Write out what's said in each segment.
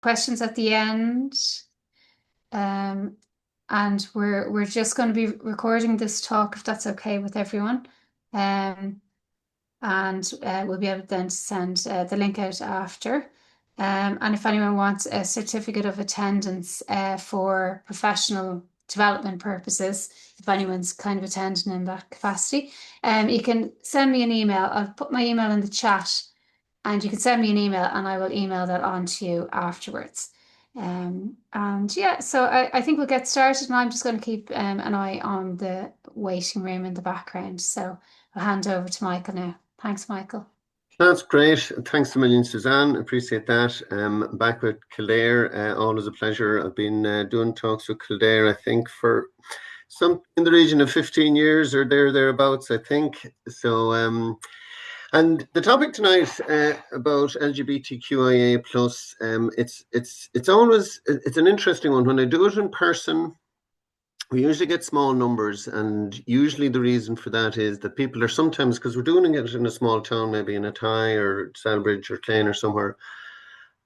questions at the end. Um, and we're just going to be recording this talk if that's okay with everyone. Um, and we'll be able then to send the link out after. And if anyone wants a certificate of attendance for professional development purposes, if anyone's kind of attending in that capacity, you can send me an email. I'll put my email in the chat, and you can send me an email, and I will email that on to you afterwards. And yeah, so I think we'll get started, and I'm just going to keep an eye on the waiting room in the background. So I'll hand over to Michael now. Thanks, Michael. That's great. Thanks a million, Suzanne. Appreciate that. Back with Kildare, always a pleasure. I've been doing talks with Kildare, I think, for some in the region of 15 years or thereabouts, I think. So, and the topic tonight about LGBTQIA plus, it's always it's an interesting one. When I do it in person, we usually get small numbers, and usually the reason for that is that people are sometimes, because we're doing it in a small town, maybe in Athy or Selbridge or Clane or somewhere,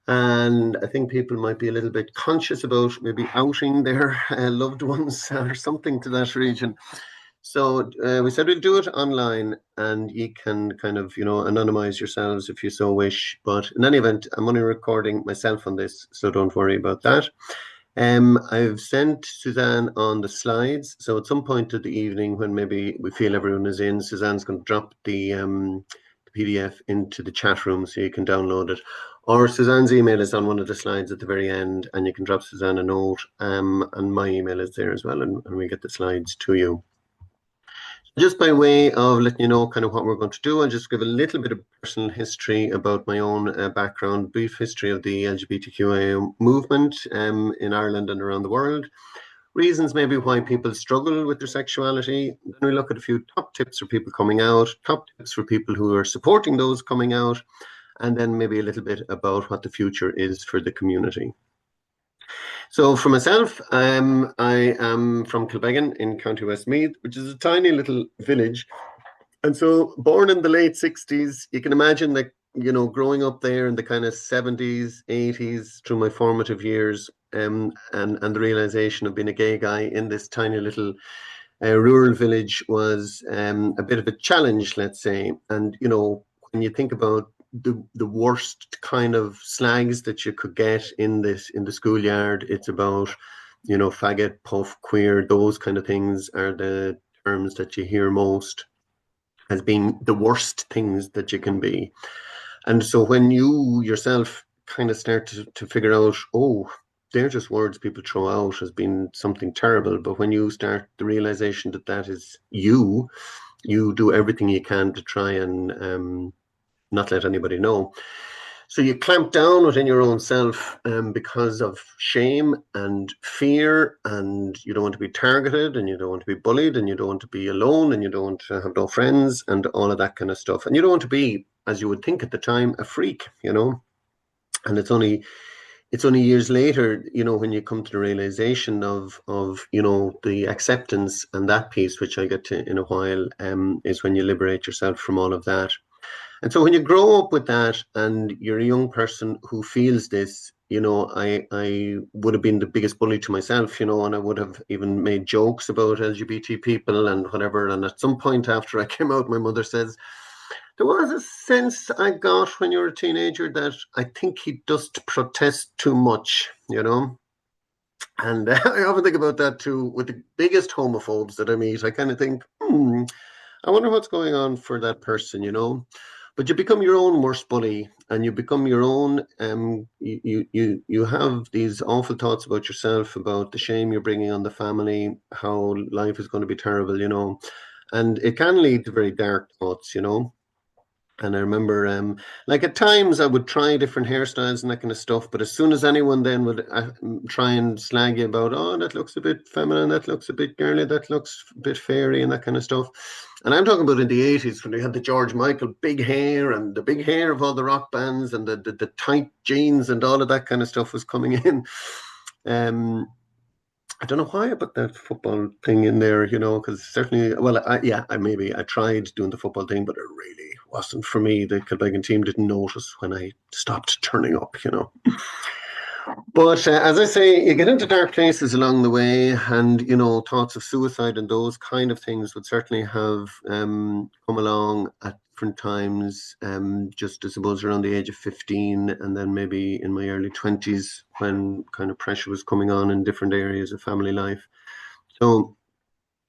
and I think people might be a little bit conscious about maybe outing their loved ones or something to that region. So we said we'll do it online, and you can kind of, anonymize yourselves if you so wish. But in any event, I'm only recording myself on this, so don't worry about that. I've sent Suzanne on the slides. So at some point of the evening, when maybe we feel everyone is in, Suzanne's going to drop the PDF into the chat room so you can download it. Or Suzanne's email is on one of the slides at the very end, and you can drop Suzanne a note. And my email is there as well, and we get the slides to you. Just by way of letting you know kind of what we're going to do, I'll just give a little bit of personal history about my own background, brief history of the LGBTQIA movement in Ireland and around the world, reasons maybe why people struggle with their sexuality. Then we look at a few top tips for people coming out, top tips for people who are supporting those coming out, and then maybe a little bit about what the future is for the community. So for myself, I am from Kilbeggan in County Westmeath, which is a tiny little village. And so born in the late 60s, you can imagine that, growing up there in the kind of 70s, 80s through my formative years, and the realization of being a gay guy in this tiny little rural village was a bit of a challenge, let's say. And, when you think about the worst kind of slags that you could get in the schoolyard, it's about, faggot, puff, queer, those kind of things are the terms that you hear most as being the worst things that you can be. And so when you yourself kind of start to figure out, oh, they're just words people throw out as being something terrible, but when you start the realization that that is you do everything you can to try and not let anybody know. So you clamp down within your own self because of shame and fear, and you don't want to be targeted, and you don't want to be bullied, and you don't want to be alone, and you don't want to have no friends, and all of that kind of stuff. And you don't want to be, as you would think at the time, a freak, And it's only years later, when you come to the realization of the acceptance and that piece, which I'll get to in a while, is when you liberate yourself from all of that. And so when you grow up with that and you're a young person who feels this, I would have been the biggest bully to myself, and I would have even made jokes about LGBT people and whatever. And at some point after I came out, my mother says, there was a sense I got when you were a teenager that I think he does protest too much, And I often think about that too with the biggest homophobes that I meet. I kind of think, I wonder what's going on for that person, But you become your own worst bully, and you become your own. You have these awful thoughts about yourself, about the shame you're bringing on the family, how life is going to be terrible, and it can lead to very dark thoughts, And I remember, at times I would try different hairstyles and that kind of stuff, but as soon as anyone then would try and slag you about, oh, that looks a bit feminine, that looks a bit girly, that looks a bit fairy and that kind of stuff. And I'm talking about in the 80s when they had the George Michael big hair and the big hair of all the rock bands and the tight jeans and all of that kind of stuff was coming in. I don't know why I put that football thing in there, because certainly, well, I tried doing the football thing, but it really wasn't for me. The Kilbeggan team didn't notice when I stopped turning up, But as I say, you get into dark places along the way, and thoughts of suicide and those kind of things would certainly have come along at different times. Just I suppose around the age of 15, and then maybe in my early 20s when kind of pressure was coming on in different areas of family life. So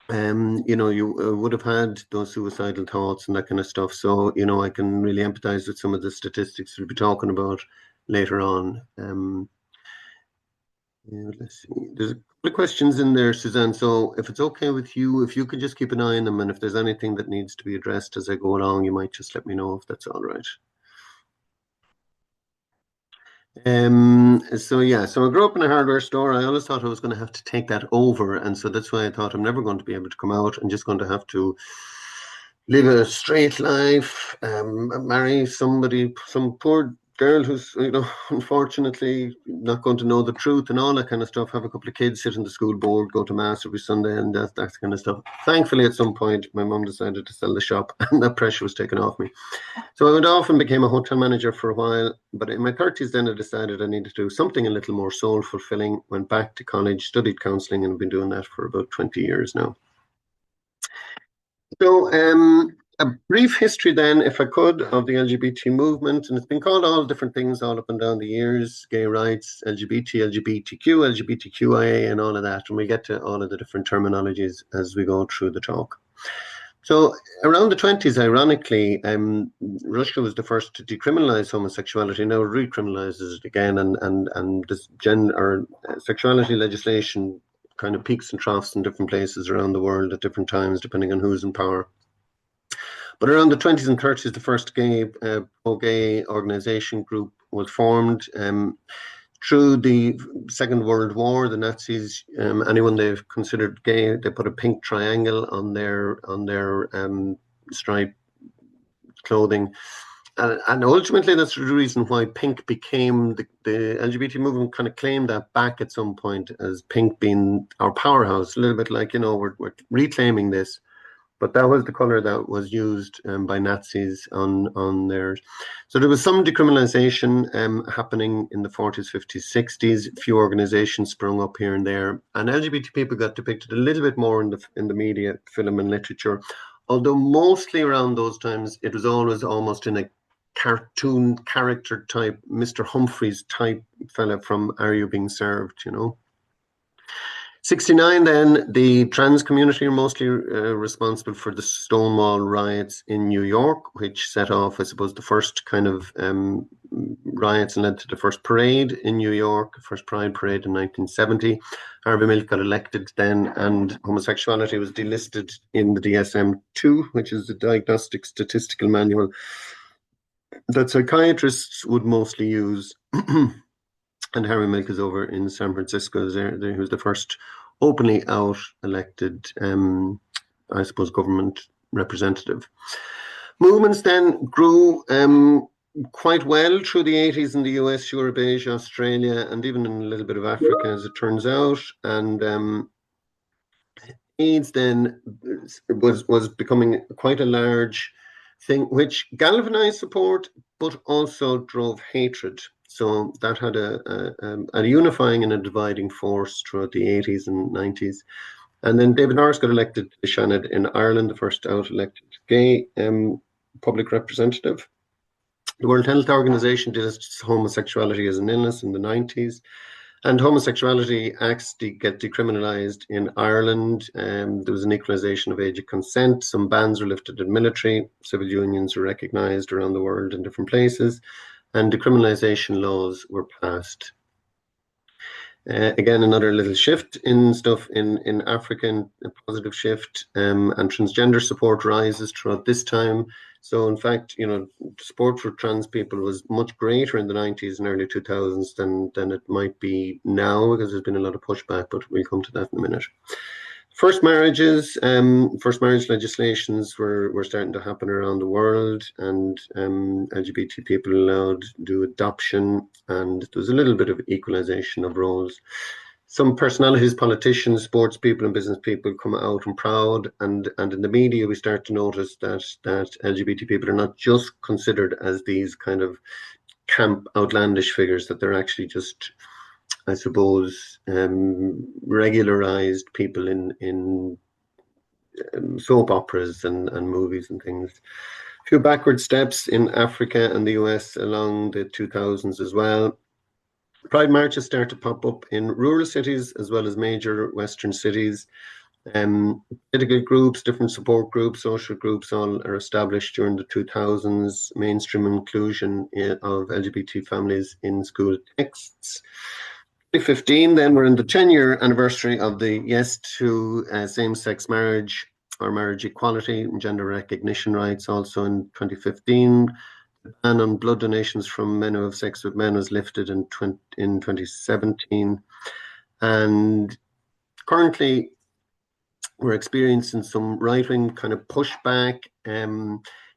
you would have had those suicidal thoughts and that kind of stuff. So, I can really empathize with some of the statistics we'll be talking about later on. Yeah, let's see. There's a couple of questions in there, Suzanne. So if it's okay with you, if you could just keep an eye on them, and if there's anything that needs to be addressed as I go along, you might just let me know if that's all right. So yeah, so I grew up in a hardware store. I always thought I was going to have to take that over, and so that's why I thought I'm never going to be able to come out. I'm just going to have to live a straight life, marry somebody, some poor girl who's, unfortunately not going to know the truth and all that kind of stuff, have a couple of kids, sit in the school board, go to mass every Sunday and that kind of stuff. Thankfully, at some point, my mum decided to sell the shop and that pressure was taken off me. So I went off and became a hotel manager for a while. But in my 30s, then I decided I needed to do something a little more soul fulfilling, went back to college, studied counselling, and have been doing that for about 20 years now. So, a brief history then, if I could, of the LGBT movement, and it's been called all different things all up and down the years: gay rights, LGBT, LGBTQ, LGBTQIA, and all of that. And we get to all of the different terminologies as we go through the talk. So, around the 20s, ironically, Russia was the first to decriminalize homosexuality. Now it recriminalizes it again, and this gender or sexuality legislation kind of peaks and troughs in different places around the world at different times, depending on who's in power. But around the 20s and 30s, the first pro-gay organization group was formed. Through the Second World War, the Nazis, anyone they've considered gay, they put a pink triangle on their striped clothing. And ultimately, that's the reason why pink became the LGBT movement kind of claimed that back at some point as pink being our powerhouse, a little bit like, we're reclaiming this. But that was the color that was used by Nazis on theirs. So there was some decriminalization happening in the 40s, 50s, 60s. A few organizations sprung up here and there. And LGBT people got depicted a little bit more in the media, film and literature. Although mostly around those times, it was always almost in a cartoon character type, Mr. Humphreys type fella from Are You Being Served, 69 then, the trans community are mostly responsible for the Stonewall riots in New York, which set off, I suppose, the first kind of riots and led to the first parade in New York, first Pride Parade in 1970. Harvey Milk got elected then, and homosexuality was delisted in the DSM-2, which is the Diagnostic Statistical Manual that psychiatrists would mostly use. And Harry Milk is over in San Francisco. He was the first openly out elected, I suppose, government representative. Movements then grew quite well through the 80s in the US, Europe, Asia, Australia, and even in a little bit of Africa, as it turns out. And AIDS then was becoming quite a large thing, which galvanized support, but also drove hatred. So that had a unifying and a dividing force throughout the 80s and 90s. And then David Norris got elected to Shannon in Ireland, the first out elected gay public representative. The World Health Organization lists homosexuality as an illness in the 90s. And homosexuality acts get decriminalised in Ireland. There was an equalisation of age of consent. Some bans were lifted in military. Civil unions were recognised around the world in different places. And decriminalisation laws were passed. Again, another little shift in stuff in Africa, a positive shift, and transgender support rises throughout this time. So, in fact, support for trans people was much greater in the 90s and early 2000s than it might be now, because there's been a lot of pushback, but we'll come to that in a minute. First marriage legislations were starting to happen around the world, and LGBT people allowed to do adoption, and there was a little bit of equalization of roles. Some personalities, politicians, sports people, and business people come out and proud, and in the media we start to notice that LGBT people are not just considered as these kind of camp outlandish figures, that they're actually just I suppose, regularized people in soap operas and movies and things. A few backward steps in Africa and the US along the 2000s as well. Pride marches start to pop up in rural cities as well as major Western cities. Political groups, different support groups, social groups all are established during the 2000s. Mainstream inclusion of LGBT families in school texts. 2015, then we're in the 10-year anniversary of the Yes to Same-Sex Marriage or Marriage Equality and Gender Recognition Rights. Also in 2015, the ban on blood donations from men who have sex with men was lifted in 2017. And currently, we're experiencing some right-wing kind of pushback.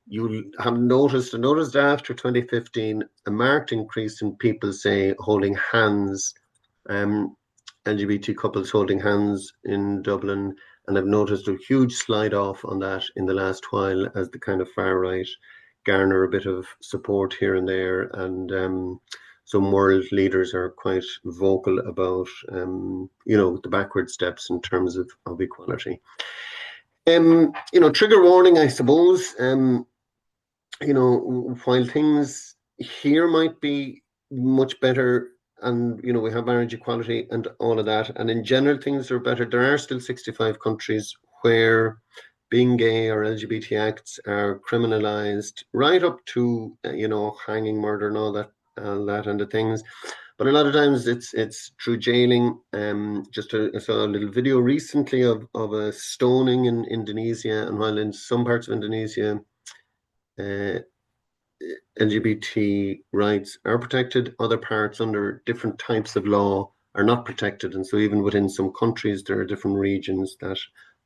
You have noticed after 2015 a marked increase in people, say, holding hands, LGBT couples holding hands in Dublin, and I've noticed a huge slide off on that in the last while as the kind of far right garner a bit of support here and there, and some world leaders are quite vocal about, the backward steps in terms of equality. Trigger warning, I suppose. While things here might be much better, and we have marriage equality and all of that, and in general things are better, there are still 65 countries where being gay or LGBT acts are criminalized, right up to hanging, murder, and all that and the things. But a lot of times it's through jailing. I saw a little video recently of a stoning in Indonesia, and while in some parts of Indonesia, uh, LGBT rights are protected, other parts under different types of law are not protected. And so even within some countries, there are different regions that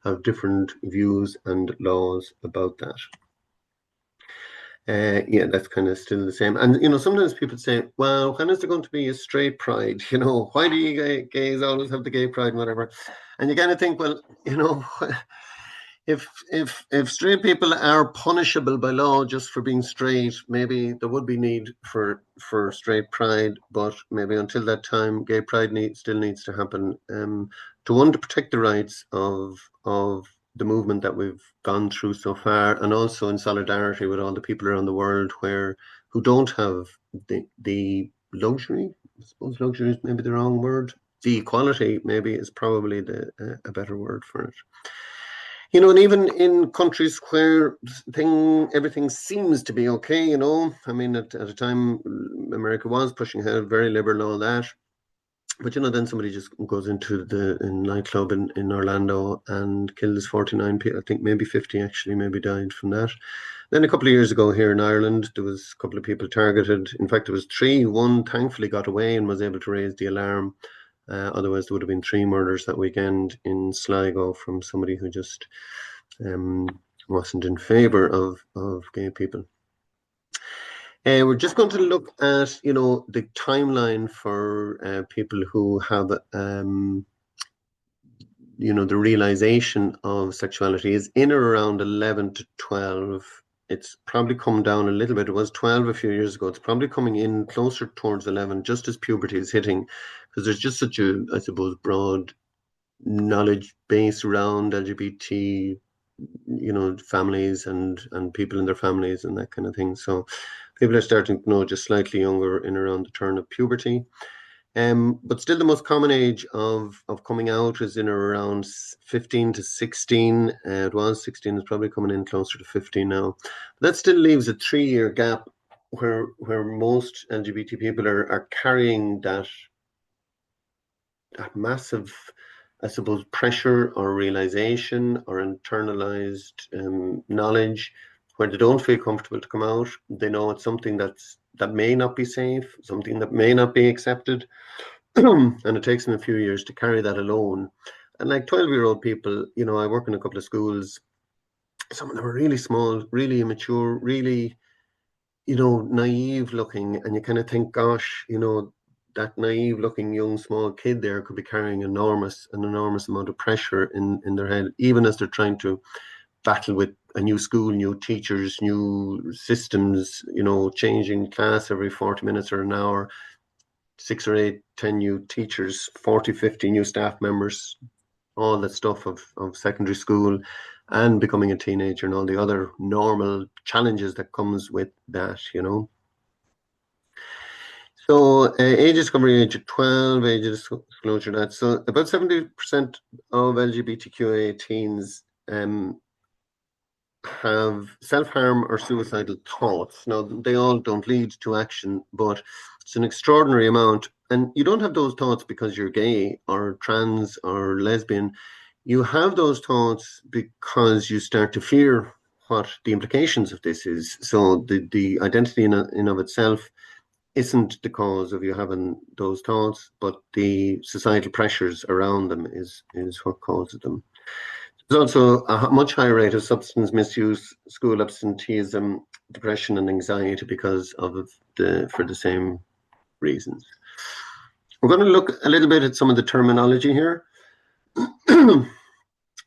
have different views and laws about that. That's kind of still the same. And, sometimes people say, well, when is there going to be a straight pride? Why do you gays always have the gay pride and whatever? And you kind of think, well, if straight people are punishable by law just for being straight, maybe there would be need for straight pride, but maybe until that time, gay pride still needs to happen. To protect the rights of the movement that we've gone through so far, and also in solidarity with all the people around the world who don't have the luxury. I suppose luxury is maybe the wrong word. The equality maybe is probably a better word for it. And even in countries where everything seems to be okay, I mean, at a time, America was pushing ahead, very liberal and all that. But, then somebody just goes into the nightclub in Orlando and kills 49 people. I think maybe 50 actually maybe died from that. Then a couple of years ago here in Ireland, there was a couple of people targeted. In fact, there was three. One thankfully got away and was able to raise the alarm. Otherwise, there would have been 3 murders that weekend in Sligo from somebody who just wasn't in favour of gay people. We're just going to look at, the timeline for people who have, the realization of sexuality is in or around 11 to 12. It's probably come down a little bit. It was 12 a few years ago. It's probably coming in closer towards 11, just as puberty is hitting, because there's just such a, I suppose, broad knowledge base around LGBT, families and people in their families and that kind of thing. So people are starting to know just slightly younger in around the turn of puberty. But still the most common age of coming out is in around 15 to 16. It was 16, it's probably coming in closer to 15 now. But that still leaves a 3-year gap where most LGBT people are carrying that massive, I suppose, pressure or realization or internalized knowledge where they don't feel comfortable to come out. They know it's something that may not be safe, something that may not be accepted. And it takes them a few years to carry that alone. And like 12-year-old people, I work in a couple of schools. Some of them are really small, really immature, really, naive looking. And you kind of think, gosh, that naive looking young small kid there could be carrying an enormous amount of pressure in their head, even as they're trying to battle with a new school, new teachers, new systems, changing class every 40 minutes or an hour. 6 or 8, 10 new teachers, 40, 50 new staff members, all that stuff of secondary school and becoming a teenager and all the other normal challenges that comes with that, you know. So age discovery, age of 12, age of disclosure, that. So about 70% of LGBTQIA teens have self-harm or suicidal thoughts. Now, they all don't lead to action, but it's an extraordinary amount. And you don't have those thoughts because you're gay or trans or lesbian. You have those thoughts because you start to fear what the implications of this is. So the identity in of itself isn't the cause of you having those thoughts, but the societal pressures around them is what causes them. There's also a much higher rate of substance misuse, school absenteeism, depression, and anxiety because of for the same reasons. We're going to look a little bit at some of the terminology here.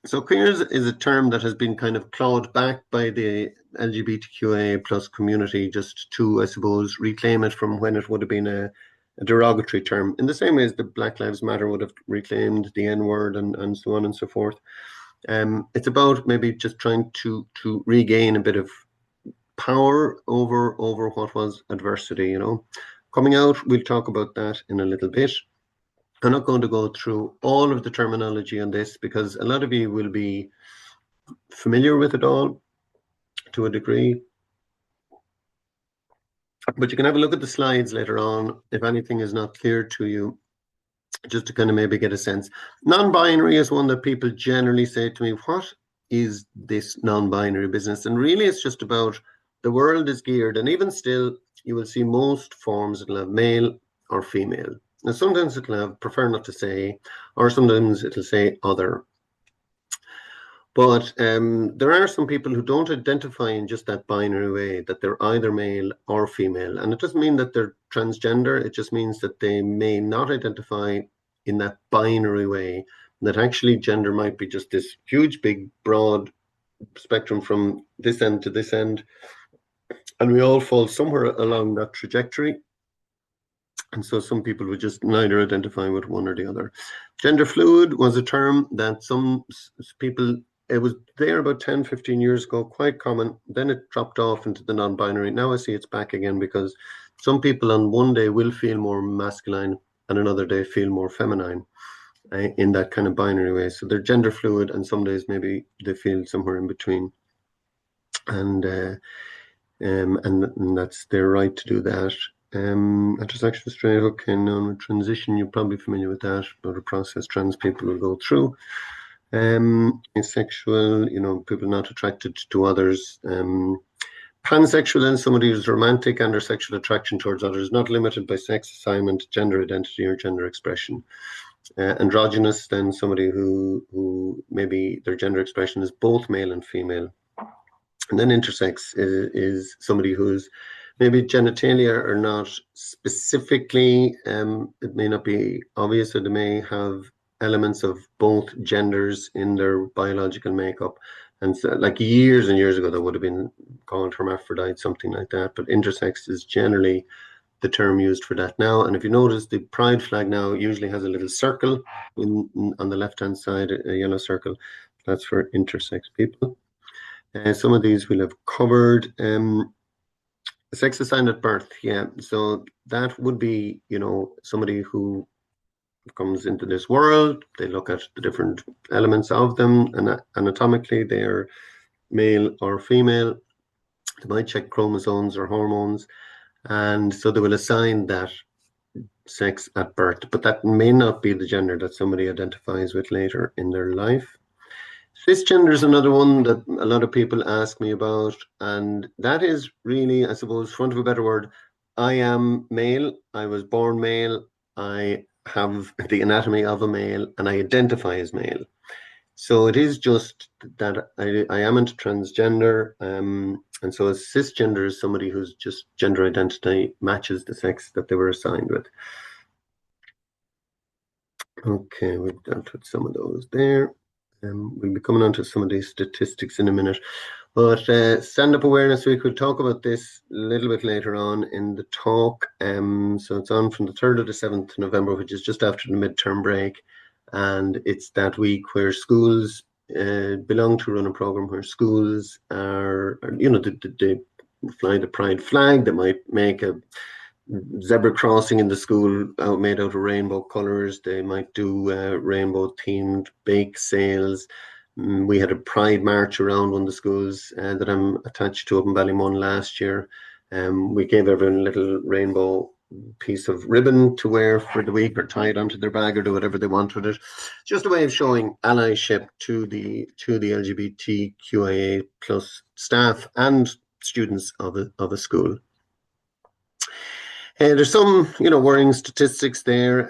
So queer is a term that has been kind of clawed back by the LGBTQIA plus community just to, I suppose, reclaim it from when it would have been a derogatory term, in the same way as the Black Lives Matter would have reclaimed the N-word and so on and so forth. It's about maybe just trying to regain a bit of power over what was adversity, you know. Coming out, we'll talk about that in a little bit. I'm not going to go through all of the terminology on this because a lot of you will be familiar with it all to a degree. But you can have a look at the slides later on if anything is not clear to you, just to kind of maybe get a sense. Non-binary is one that people generally say to me, what is this non-binary business? And really it's just about the world is geared, and even still, you will see most forms it'll have male or female. Now, sometimes it'll have prefer not to say, or sometimes it'll say other. But there are some people who don't identify in just that binary way, that they're either male or female. And it doesn't mean that they're transgender. It just means that they may not identify in that binary way, that actually gender might be just this huge, big, broad spectrum from this end to this end. And we all fall somewhere along that trajectory. And so some people would just neither identify with one or the other. Gender fluid was a term that some people, it was there about 10, 15 years ago, quite common. Then it dropped off into the non-binary. Now I see it's back again because some people on one day will feel more masculine and another day feel more feminine in that kind of binary way. So they're gender fluid, and some days maybe they feel somewhere in between. And that's their right to do that. Heterosexual, straight, okay, non transition, you're probably familiar with that, but a process trans people will go through. Asexual, you know, people not attracted to others. Pansexual and somebody who's romantic and their sexual attraction towards others, not limited by sex assignment, gender identity, or gender expression. Androgynous, then somebody who maybe their gender expression is both male and female. And then intersex is somebody who's maybe genitalia are not specifically, it may not be obvious, or they may have elements of both genders in their biological makeup. And so, like years and years ago, that would have been called hermaphrodite, something like that. But intersex is generally the term used for that now. And if you notice, the pride flag now usually has a little circle on the left-hand side, a yellow circle. That's for intersex people. Some of these we'll have covered. Sex assigned at birth, yeah. So that would be, you know, somebody who comes into this world, they look at the different elements of them, and anatomically they are male or female. They might check chromosomes or hormones, and so they will assign that sex at birth, but that may not be the gender that somebody identifies with later in their life. Cisgender is another one that a lot of people ask me about, and that is really, I suppose, for want of a better word, I am male, I was born male, I have the anatomy of a male, and I identify as male. So it is just that I amn't transgender, and so a cisgender is somebody whose just gender identity matches the sex that they were assigned with. Okay, we've dealt with some of those there. We'll be coming on to some of these statistics in a minute. But Stand Up Awareness Week, we'll talk about this a little bit later on in the talk. So it's on from the 3rd to the 7th of November, which is just after the midterm break. And it's that week where schools belong to run a program where schools they fly the pride flag. They might make a zebra crossing in the school made out of rainbow colors. They might do rainbow themed bake sales. We had a pride march around one of the schools that I'm attached to up in Ballymun last year. We gave everyone a little rainbow piece of ribbon to wear for the week, or tie it onto their bag, or do whatever they want with it. Just a way of showing allyship to the LGBTQIA plus staff and students of a school. There's some, worrying statistics there.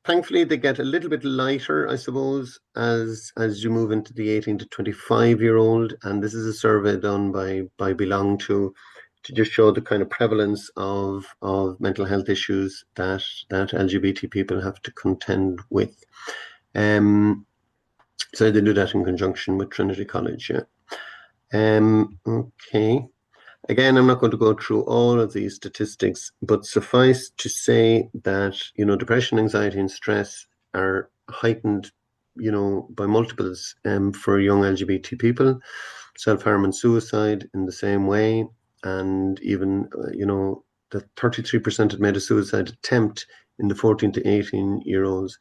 Thankfully, they get a little bit lighter, I suppose, as you move into the 18 to 25-year-old. And this is a survey done by Belong to just show the kind of prevalence of mental health issues that LGBT people have to contend with. So they do that in conjunction with Trinity College. Yeah. Okay. Again, I'm not going to go through all of these statistics, but suffice to say that, depression, anxiety, and stress are heightened, by multiples for young LGBT people, self-harm and suicide in the same way. And even, that 33% had made a suicide attempt in the 14 to 18-year-olds.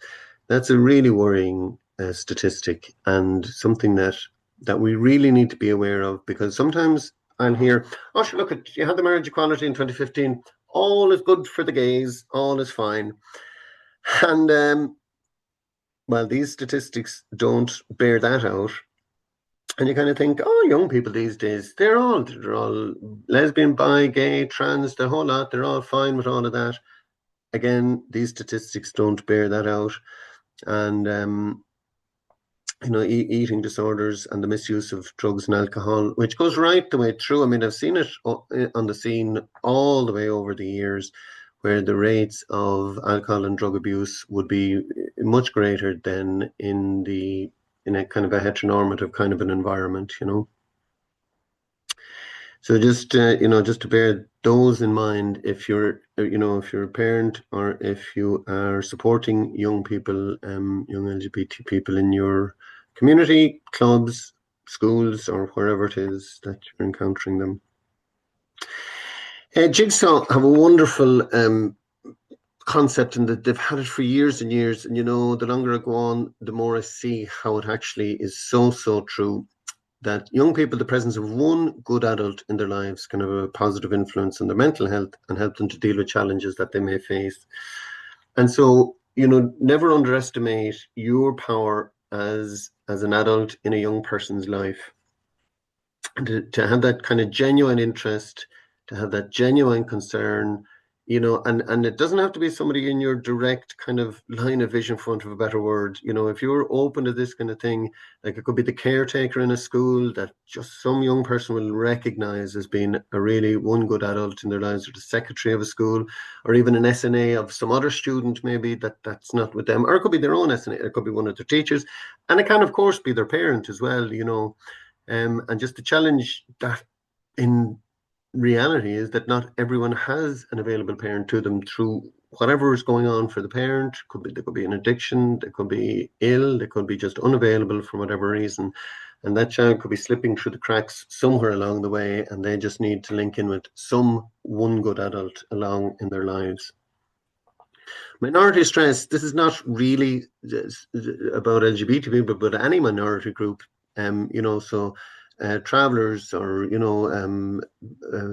That's a really worrying statistic, and something that we really need to be aware of, because sometimes I'll hear, oh, sure, look, you had the marriage equality in 2015. All is good for the gays. All is fine. And well, these statistics don't bear that out. And you kind of think, oh, young people these days, they're all lesbian, bi, gay, trans, the whole lot. They're all fine with all of that. Again, these statistics don't bear that out. And eating disorders and the misuse of drugs and alcohol, which goes right the way through. I mean, I've seen it on the scene all the way over the years, where the rates of alcohol and drug abuse would be much greater than in a kind of a heteronormative kind of an environment, So just to bear those in mind, if you're a parent, or if you are supporting young people, young LGBT people in your community, clubs, schools, or wherever it is that you're encountering them. Jigsaw have a wonderful concept, in that they've had it for years and years. And, the longer I go on, the more I see how it actually is so, so true. That young people, the presence of one good adult in their lives can have a positive influence on their mental health and help them to deal with challenges that they may face. And so, never underestimate your power as an adult in a young person's life. And to have that kind of genuine interest, to have that genuine concern, and it doesn't have to be somebody in your direct kind of line of vision, for want of a better word. If you're open to this kind of thing, like it could be the caretaker in a school that just some young person will recognize as being a really one good adult in their lives, or the secretary of a school, or even an SNA of some other student, maybe that's not with them, or it could be their own SNA, it could be one of their teachers, and it can of course be their parent as well, and just the challenge that in reality is that not everyone has an available parent to them through whatever is going on for the parent. There could be an addiction, they could be ill, they could be just unavailable for whatever reason. And that child could be slipping through the cracks somewhere along the way, and they just need to link in with some one good adult along in their lives. Minority stress, this is not really about LGBT people, but any minority group, so travelers, or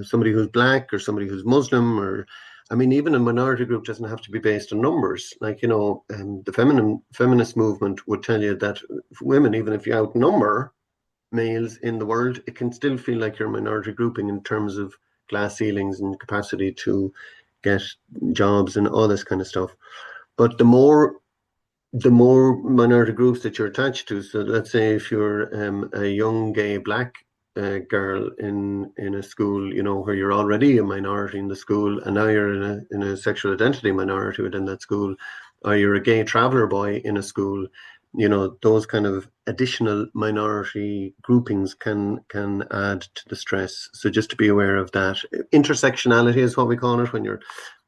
somebody who's black, or somebody who's Muslim, or even a minority group doesn't have to be based on numbers. Like, the feminist movement would tell you that women, even if you outnumber males in the world, it can still feel like you're a minority grouping in terms of glass ceilings and capacity to get jobs and all this kind of stuff. But the more minority groups that you're attached to, so let's say if you're a young gay black girl in a school, where you're already a minority in the school, and now you're in a sexual identity minority within that school, or you're a gay traveller boy in a school, those kind of additional minority groupings can add to the stress. So just to be aware of that. Intersectionality is what we call it, when you're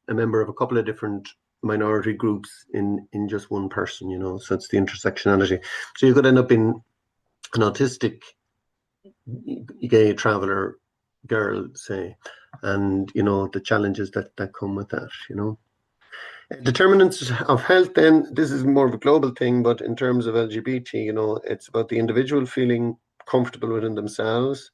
a member of a couple of different minority groups in just one person, so it's the intersectionality. So you could end up in an autistic gay traveler girl, say, and the challenges that come with that. Determinants of health, then, this is more of a global thing, but in terms of LGBT, it's about the individual feeling comfortable within themselves.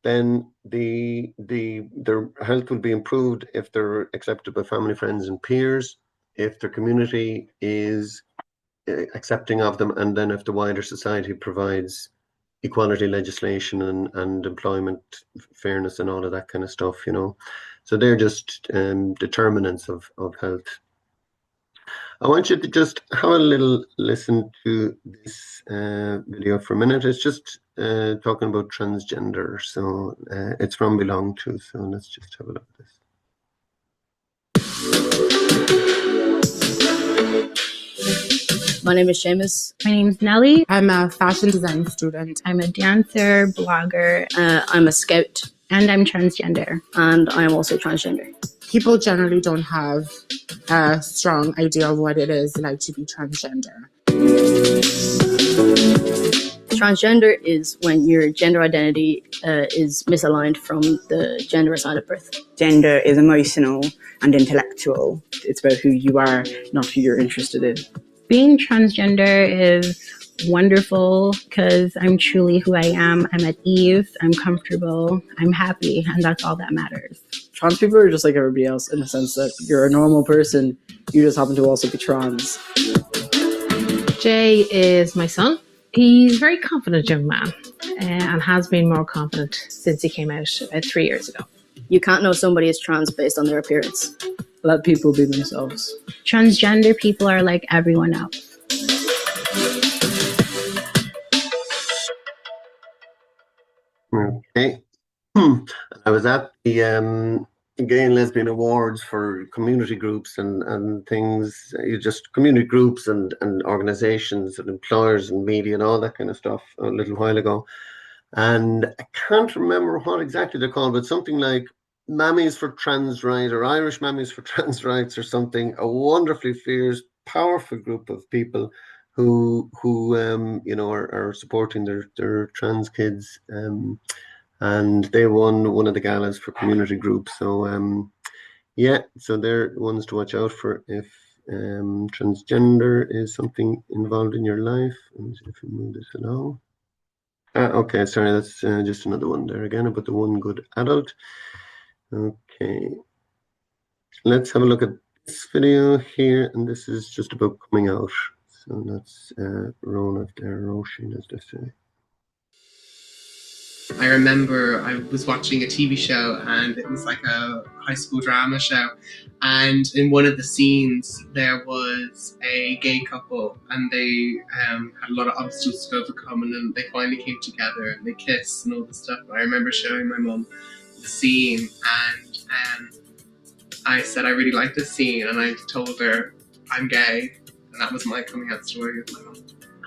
Then their health will be improved if they're accepted by family, friends, and peers, if their community is accepting of them, and then if the wider society provides equality legislation and employment fairness and all of that kind of stuff. So they're just determinants of health. I want you to just have a little listen to this video for a minute. It's just talking about transgender. So it's from Belong To. So let's just have a look at this. My name is Seamus. My name is Nellie. I'm a fashion design student. I'm a dancer, blogger. I'm a scout. And I'm transgender. And I am also transgender. People generally don't have a strong idea of what it is like to be transgender. Transgender is when your gender identity is misaligned from the gender assigned at birth. Gender is emotional and intellectual. It's about who you are, not who you're interested in. Being transgender is wonderful because I'm truly who I am. I'm at ease, I'm comfortable, I'm happy, and that's all that matters. Trans people are just like everybody else in the sense that you're a normal person, you just happen to also be trans. Jay is my son. He's a very confident young man and has been more confident since he came out about 3 years ago. You can't know somebody is trans based on their appearance. Let people be themselves. Transgender people are like everyone else. Okay. I was at the Gay and Lesbian Awards for community groups and things, just community groups and organizations and employers and media and all that kind of stuff a little while ago. And I can't remember what exactly they're called, but something like Mammies for Trans Rights or Irish Mammies for Trans Rights or something. A wonderfully fierce, powerful group of people who are supporting their trans kids. And they won one of the galas for community groups. So so they're ones to watch out for if transgender is something involved in your life. Let me see if we move this along. Okay, sorry, that's just another one there again about the one good adult. Okay, let's have a look at this video here, and this is just about coming out. So that's Rona there, Roisin, as they say. I remember I was watching a TV show and it was like a high school drama show, and in one of the scenes there was a gay couple and they had a lot of obstacles to overcome, and then they finally came together and they kissed and all this stuff. I remember showing my mum the scene and I said I really like this scene, and I told her I'm gay, and that was my coming out story with my mum.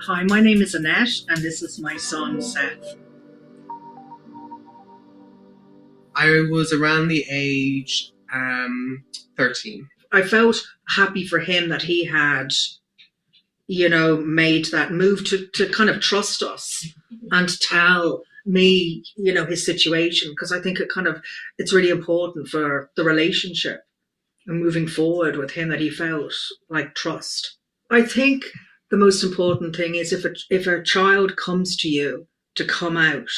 Hi, my name is Annette and this is my son Seth. I was around the age 13. I felt happy for him that he had, made that move to kind of trust us and tell me, his situation, because I think it's really important for the relationship and moving forward with him that he felt like trust. I think the most important thing is if a child comes to you to come out,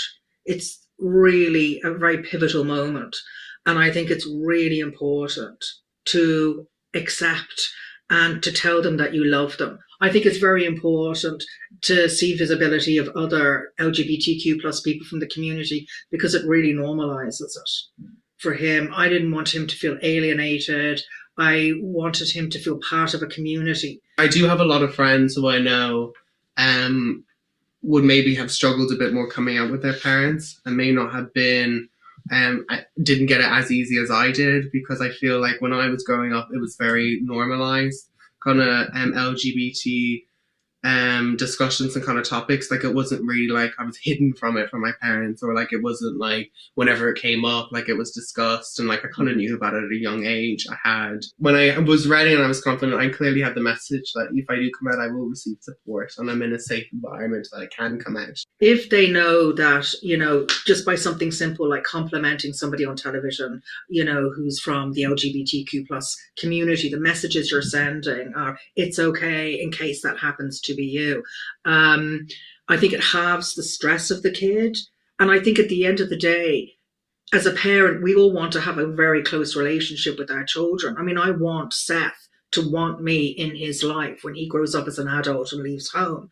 it's really a very pivotal moment. And I think it's really important to accept and to tell them that you love them. I think it's very important to see visibility of other LGBTQ plus people from the community, because it really normalizes it for him. I didn't want him to feel alienated. I wanted him to feel part of a community. I do have a lot of friends who I know would maybe have struggled a bit more coming out with their parents and may not have been, I didn't get it as easy as I did, because I feel like when I was growing up, it was very normalized, kind of LGBT discussions and kind of topics. Like, it wasn't really like I was hidden from it from my parents, or like it wasn't like whenever it came up, like it was discussed, and like I kind of knew about it at a young age. When I was ready and I was confident, I clearly had the message that if I do come out, I will receive support, and I'm in a safe environment that I can come out. If they know that, you know, just by something simple like complimenting somebody on television, you know, who's from the LGBTQ plus community, the messages you're sending are, it's okay in case that happens to be you. I think it halves the stress of the kid. And I think at the end of the day, as a parent, we all want to have a very close relationship with our children. I mean, I want Seth to want me in his life when he grows up as an adult and leaves home.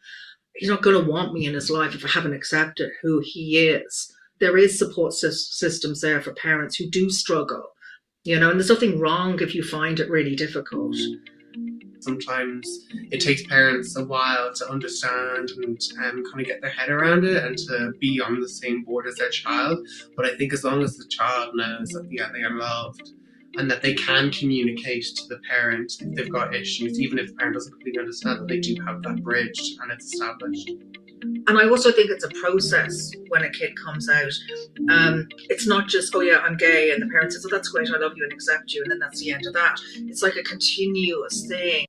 He's not going to want me in his life if I haven't accepted who he is. There is support systems there for parents who do struggle, you know, and there's nothing wrong if you find it really difficult. Sometimes it takes parents a while to understand and kind of get their head around it and to be on the same board as their child. But I think as long as the child knows that, yeah, they are loved and that they can communicate to the parent if they've got issues, even if the parent doesn't completely understand, that they do have that bridge and it's established. And I also think it's a process when a kid comes out. It's not just, oh yeah, I'm gay, and the parent says, oh, that's great, I love you and accept you, and then that's the end of that. It's like a continuous thing.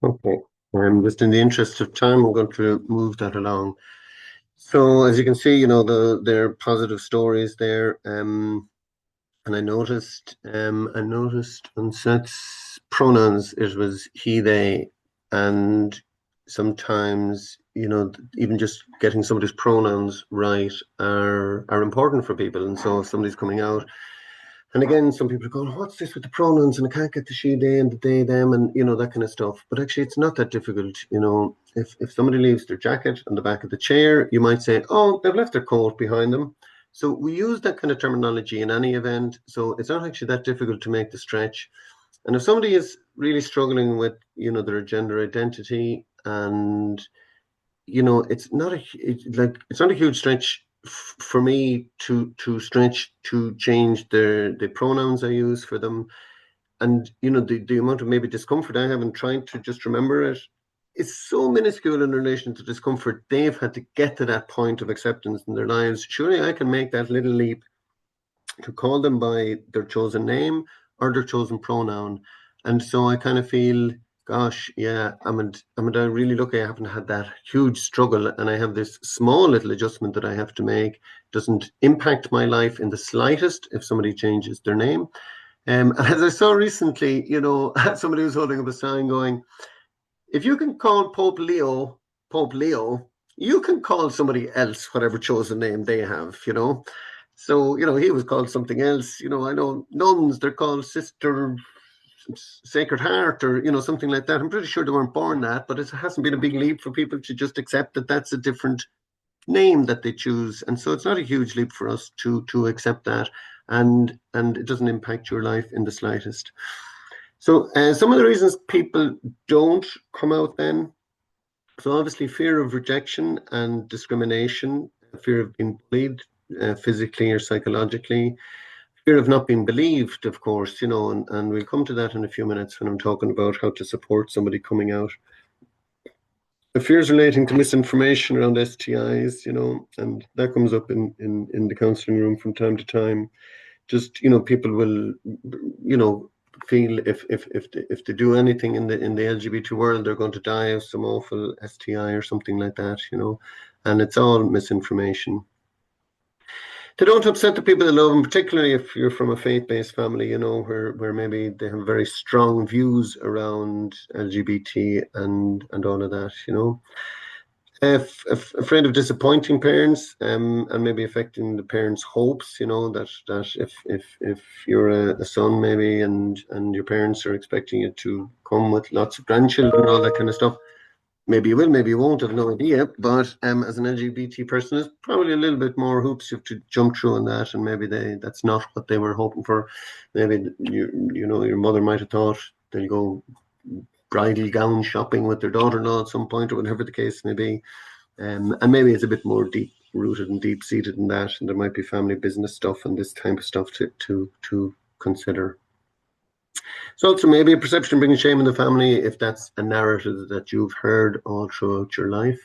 Okay. Just in the interest of time, I'm going to move that along. So as you can see, you know, there are positive stories there. And I noticed on Seth's pronouns, it was he, they, and sometimes, you know, even just getting somebody's pronouns right are important for people. And so if somebody's coming out, and again, some people are going, what's this with the pronouns? And I can't get the she, they, and the they, them, and, you know, that kind of stuff. But actually, it's not that difficult. You know, if somebody leaves their jacket on the back of the chair, you might say, oh, they've left their coat behind them. So we use that kind of terminology in any event. So it's not actually that difficult to make the stretch. And if somebody is really struggling with, you know, their gender identity, and, you know, it's not a huge stretch for me to stretch to change the pronouns I use for them. And, you know, the amount of maybe discomfort I have in trying to just remember it is so minuscule in relation to discomfort they've had to get to that point of acceptance in their lives. Surely I can make that little leap to call them by their chosen name or their chosen pronoun. And so I kind of feel, gosh, yeah, I'm really lucky I haven't had that huge struggle, and I have this small little adjustment that I have to make. Doesn't impact my life in the slightest if somebody changes their name. And as I saw recently, you know, somebody was holding up a sign going, if you can call Pope Leo, you can call somebody else whatever chosen name they have, you know. So, you know, he was called something else. You know, I know nuns, they're called Sister Sacred Heart, or, you know, something like that. I'm pretty sure they weren't born that, but it hasn't been a big leap for people to just accept that that's a different name that they choose. And so it's not a huge leap for us to accept that, and it doesn't impact your life in the slightest. So some of the reasons people don't come out then, so obviously fear of rejection and discrimination, fear of being bullied physically or psychologically, fear of not being believed, of course, you know, and we'll come to that in a few minutes when I'm talking about how to support somebody coming out. The fears relating to misinformation around STIs, you know, and that comes up in the counselling room from time to time. Just, you know, people will, you know, feel if they do anything in the LGBT world, they're going to die of some awful STI or something like that, you know, and it's all misinformation. They don't upset the people they love, and particularly if you're from a faith-based family, you know, where maybe they have very strong views around LGBT and all of that, you know. Afraid of disappointing parents, and maybe affecting the parents' hopes, you know, that if you're a son maybe and your parents are expecting you to come with lots of grandchildren and all that kind of stuff. Maybe you will, maybe you won't, have no idea. But as an LGBT person, there's probably a little bit more hoops you have to jump through on that, and maybe that's not what they were hoping for. Maybe you know, your mother might have thought they'll go bridal gown shopping with their daughter-in-law at some point, or whatever the case may be. And maybe it's a bit more deep-rooted and deep-seated in that, and there might be family business stuff and this type of stuff to consider. So also maybe a perception of bringing shame in the family if that's a narrative that you've heard all throughout your life.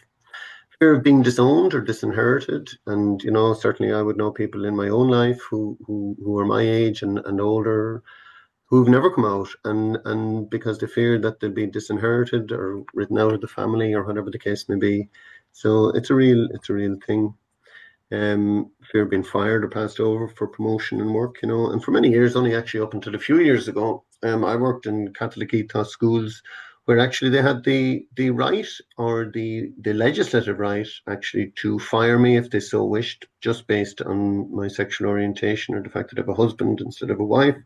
Fear of being disowned or disinherited. And, certainly I would know people in my own life who are my age and older who've never come out and because they fear that they'll be disinherited or written out of the family or whatever the case may be. So it's a real thing. Fear of being fired or passed over for promotion and work, and for many years, only actually up until a few years ago, I worked in Catholic ethos schools where actually they had the right or the legislative right actually to fire me if they so wished, just based on my sexual orientation or the fact that I have a husband instead of a wife.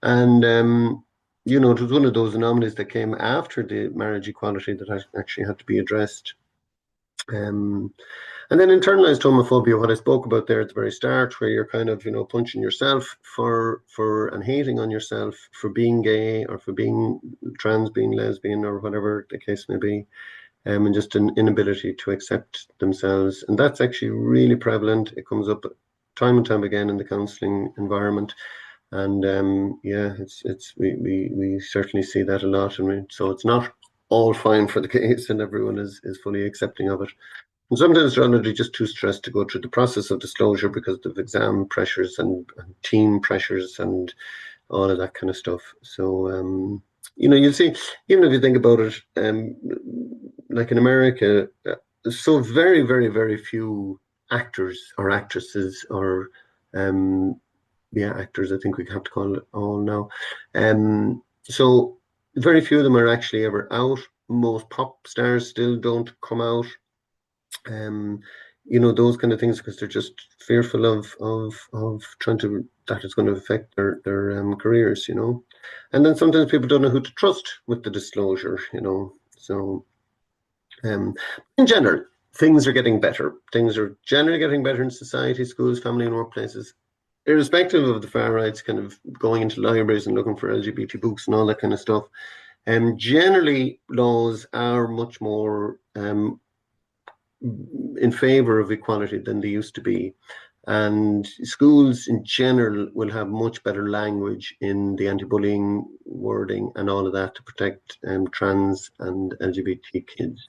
And it was one of those anomalies that came after the marriage equality that actually had to be addressed. And then internalized homophobia, what I spoke about there at the very start, where you're kind of, punching yourself for and hating on yourself for being gay or for being trans, being lesbian or whatever the case may be, and just an inability to accept themselves. And that's actually really prevalent. It comes up time and time again in the counselling environment. And we certainly see that a lot. So it's not all fine for the gays and everyone is fully accepting of it. And sometimes they're already just too stressed to go through the process of disclosure because of exam pressures and team pressures and all of that kind of stuff. So, you'll see, even if you think about it, like in America, so very, very, very few actors or actresses or, actors, I think we have to call it all now. So very few of them are actually ever out. Most pop stars still don't come out. Those kind of things because they're just fearful of trying to that it's going to affect their careers, and then sometimes people don't know who to trust with the disclosure, so in general things are getting better. Things are generally getting better in society, schools, family and workplaces, irrespective of the far right's kind of going into libraries and looking for LGBT books and all that kind of stuff. Generally laws are much more in favor of equality than they used to be. And schools in general will have much better language in the anti-bullying wording and all of that to protect trans and LGBT kids.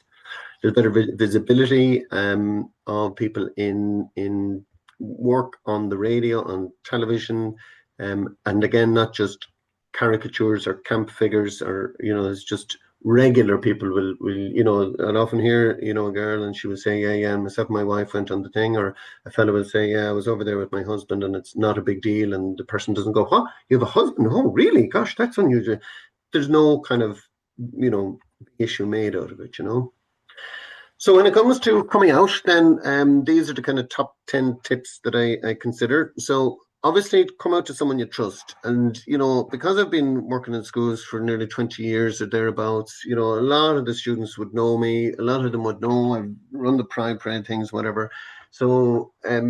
There's better visibility of people in work on the radio, on television, and again, not just caricatures or camp figures or, it's just regular people will I'd often hear, a girl and she would say, yeah, myself and my wife went on the thing, or a fellow will say, yeah, I was over there with my husband and it's not a big deal, and the person doesn't go, what, you have a husband? Oh, really? Gosh, that's unusual. There's no kind of, issue made out of it, So when it comes to coming out, then these are the kind of top 10 tips that I consider. So obviously come out to someone you trust. And, because I've been working in schools for nearly 20 years or thereabouts, a lot of the students would know me. A lot of them would know I run the Pride Parade things, whatever. So a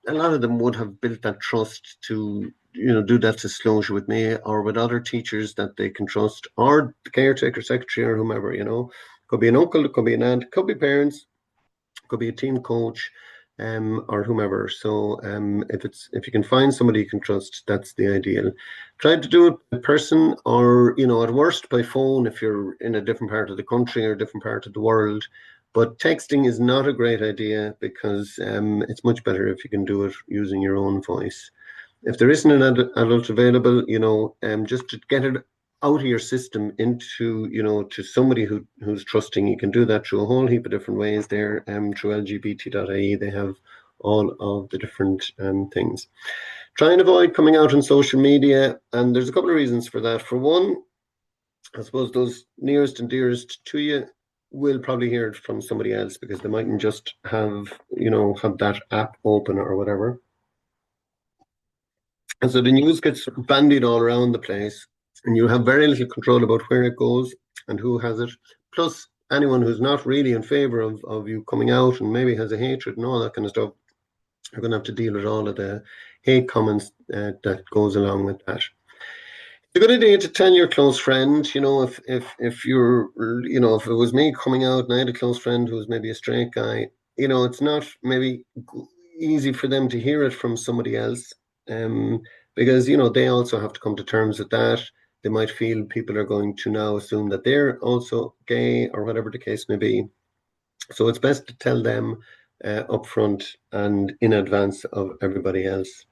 lot of them would have built that trust to, do that disclosure with me or with other teachers that they can trust, or the caretaker, secretary, or whomever, Could be an uncle, it could be an aunt, it could be parents, it could be a team coach, or whomever. So if you can find somebody you can trust, that's the ideal. Try to do it in person or, at worst by phone if you're in a different part of the country or a different part of the world. But texting is not a great idea because it's much better if you can do it using your own voice. If there isn't an adult available, just to get it out of your system into, to somebody who's trusting. You can do that through a whole heap of different ways there. Through lgbt.ie, they have all of the different things. Try and avoid coming out on social media, and there's a couple of reasons for that. For one, I suppose those nearest and dearest to you will probably hear it from somebody else because they mightn't just have that app open or whatever. And so the news gets bandied all around the place, and you have very little control about where it goes and who has it. Plus, anyone who's not really in favor of you coming out and maybe has a hatred and all that kind of stuff, are going to have to deal with all of the hate comments that goes along with that. It's a good idea to tell your close friend, if you're, if it was me coming out and I had a close friend who was maybe a straight guy, it's not maybe easy for them to hear it from somebody else. Because, they also have to come to terms with that. they might feel people are going to now assume that they're also gay or whatever the case may be. So it's best to tell them up front and in advance of everybody else.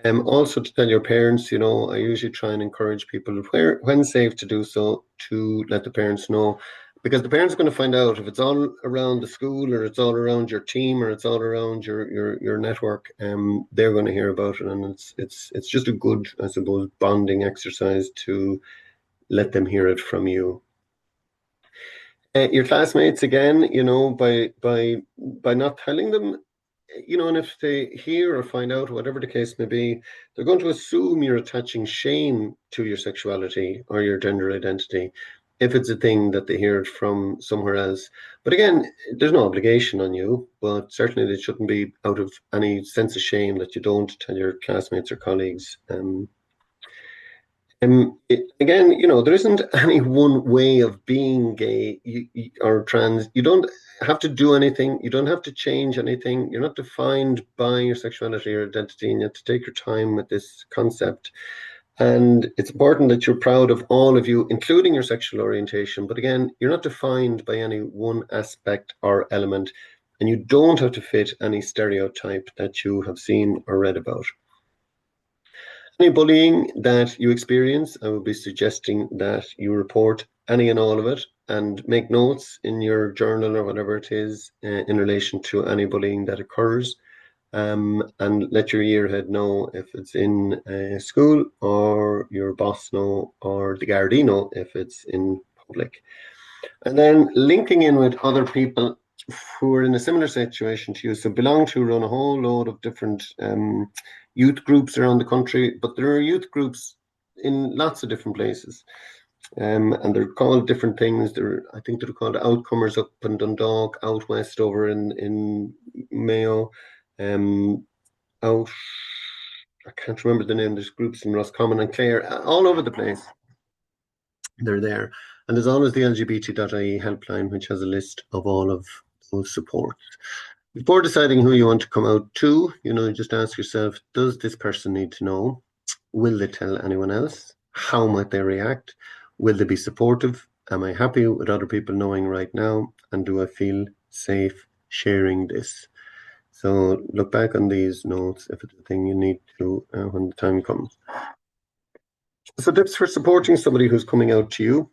Also to tell your parents, I usually try and encourage people when safe to do so, to let the parents know, because the parents are going to find out if it's all around the school or it's all around your team or it's all around your network. They're going to hear about it, and it's just a good, I suppose, bonding exercise to let them hear it from you. Your classmates, again, by not telling them, and if they hear or find out, whatever the case may be, they're going to assume you're attaching shame to your sexuality or your gender identity if it's a thing that they hear from somewhere else. But again, there's no obligation on you, but certainly it shouldn't be out of any sense of shame that you don't tell your classmates or colleagues. Again, there isn't any one way of being gay or trans. You don't have to do anything. You don't have to change anything. You're not defined by your sexuality or identity, and you have to take your time with this concept. And it's important that you're proud of all of you, including your sexual orientation. But again, you're not defined by any one aspect or element, and you don't have to fit any stereotype that you have seen or read about. Any bullying that you experience, I would be suggesting that you report any and all of it and make notes in your journal or whatever it is in relation to any bullying that occurs, and let your year head know if it's in school, or your boss know, or the Gardaí know if it's in public. And then linking in with other people who are in a similar situation to you. So Belong To run a whole load of different youth groups around the country, but there are youth groups in lots of different places. And they're called different things. I think they're called Outcomers up in Dundalk, Out West over in Mayo, I can't remember the name. There's groups in Roscommon and Clare, all over the place. They're there. And there's always the LGBT.ie helpline, which has a list of all of those supports. Before deciding who you want to come out to, just ask yourself, does this person need to know? Will they tell anyone else? How might they react? Will they be supportive? Am I happy with other people knowing right now? And do I feel safe sharing this? So look back on these notes if it's a thing you need to when the time comes. So tips for supporting somebody who's coming out to you.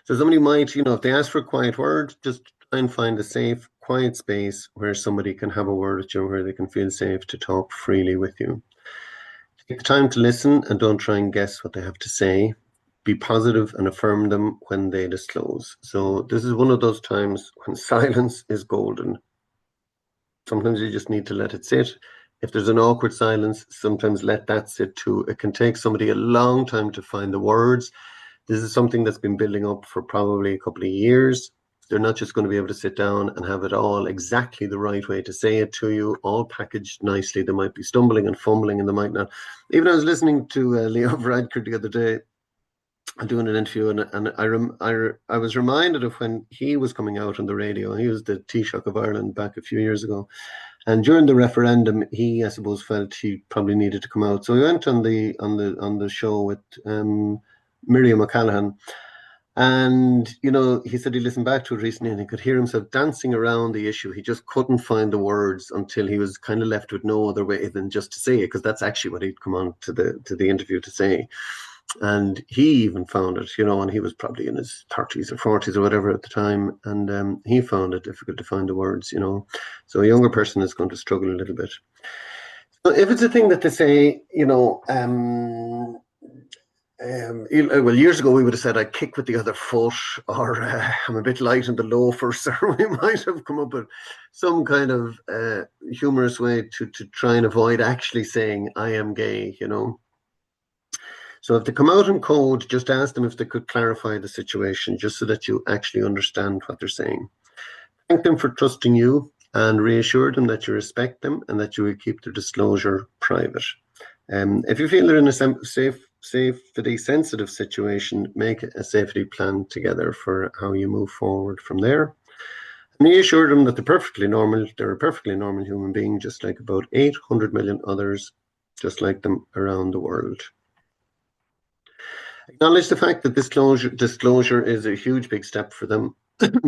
So somebody might, if they ask for a quiet word, just try and find a safe, quiet space where somebody can have a word with you, where they can feel safe to talk freely with you. Take the time to listen and don't try and guess what they have to say. Be positive and affirm them when they disclose. So this is one of those times when silence is golden. Sometimes you just need to let it sit. If there's an awkward silence, sometimes let that sit too. It can take somebody a long time to find the words. This is something that's been building up for probably a couple of years. They're not just going to be able to sit down and have it all exactly the right way to say it to you, all packaged nicely. They might be stumbling and fumbling, and they might not. Even I was listening to Leo Varadkar the other day, doing an interview, and I was reminded of when he was coming out on the radio. He was the Taoiseach of Ireland back a few years ago, and during the referendum, he, I suppose, felt he probably needed to come out. So he went on the show with Miriam O'Callaghan, and he said he listened back to it recently, and he could hear himself dancing around the issue. He just couldn't find the words until he was kind of left with no other way than just to say it, because that's actually what he'd come on to the interview to say. And he even found it, and he was probably in his 30s or 40s or whatever at the time, and he found it difficult to find the words, So a younger person is going to struggle a little bit. So if it's a thing that they say, well, years ago we would have said I kick with the other foot, or I'm a bit light in the loafers, or we might have come up with some kind of humorous way to try and avoid actually saying I am gay, So if they come out in code, just ask them if they could clarify the situation, just so that you actually understand what they're saying. Thank them for trusting you and reassure them that you respect them and that you will keep their disclosure private. If you feel they're in a safety sensitive situation, make a safety plan together for how you move forward from there. And reassure them that they're perfectly normal. They're a perfectly normal human being, just like about 800 million others, just like them around the world. Acknowledge the fact that disclosure is a huge big step for them,